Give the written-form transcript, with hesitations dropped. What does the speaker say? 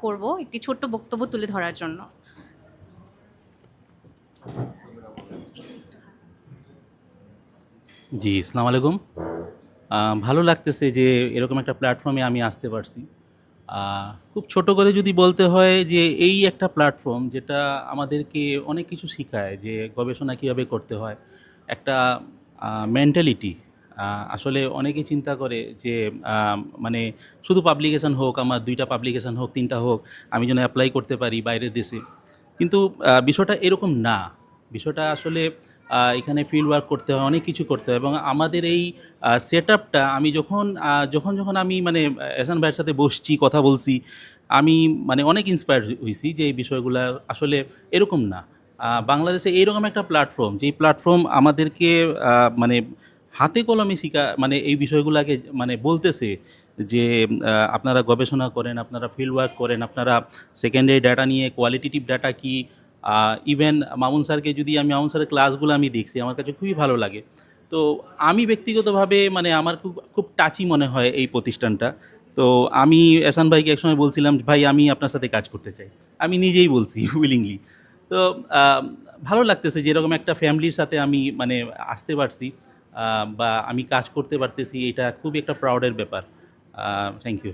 করব একটি ছোট্ট বক্তব্য তুলে ধরার জন্য। জি, আসসালামু আলাইকুম। ভালো লাগতেছে যে এরকম একটা প্ল্যাটফর্মে আমি আসতে পারছি। খুব ছোট করে যদি বলতে হয় যে এই একটা প্ল্যাটফর্ম যেটা আমাদেরকে অনেক কিছু শিখায় যে গবেষণা কীভাবে করতে হয়। একটা মেন্টালিটি আসলে অনেকেই চিন্তা করে যে আ মানে শুধু পাবলিকেশন হোক, আমার ২ টা পাবলিকেশন হোক, ৩ টা হোক, আমি যেন এপ্লাই করতে পারি বাইরের দেশে। কিন্তু বিষয়টা এরকম না। বিষয়টা আসলে এখানে ফিল্ড ওয়ার্ক করতে হয়, অনেক কিছু করতে হয় এবং আমাদের এই সেটআপটা আমি যখন আমি মানে এহসান ভাইয়ের সাথে বসছি, কথা বলছি, আমি মানে অনেক ইন্সপায়ার্ড হইছি যে এই বিষয়গুলা আসলে এরকম না। বাংলাদেশে এইরকম একটা প্ল্যাটফর্ম, যেই প্ল্যাটফর্ম আমাদেরকে মানে হাতে কলমে মানে এই বিষয়গুলাকে মানে বলতেছে যে আপনারা গবেষণা করেন, আপনারা ফিল্ড ওয়ার্ক করেন, আপনারা সেকেন্ডারি ডাটা নিয়ে কোয়ালিটেটিভ ডাটা কি। ইভেন মামুন স্যারের ক্লাসগুলো আমি দেখছি, আমার কাছে খুবই ভালো লাগে। তো আমি ব্যক্তিগতভাবে মানে আমার খুব খুব টাচি মনে হয় এই প্রতিষ্ঠানটা। তো আমি এহসান ভাইকে একসময় বলছিলাম, ভাই আমি আপনার সাথে কাজ করতে চাই। আমি নিজেই বলছি উইলিংলি। তো ভালো লাগতেছে যে এরকম একটা ফ্যামিলির সাথে আমি মানে আসতে পারছি, বা আমি কাজ করতে পারতেছি, এটা খুবই একটা প্রাউডের ব্যাপার। Thank you.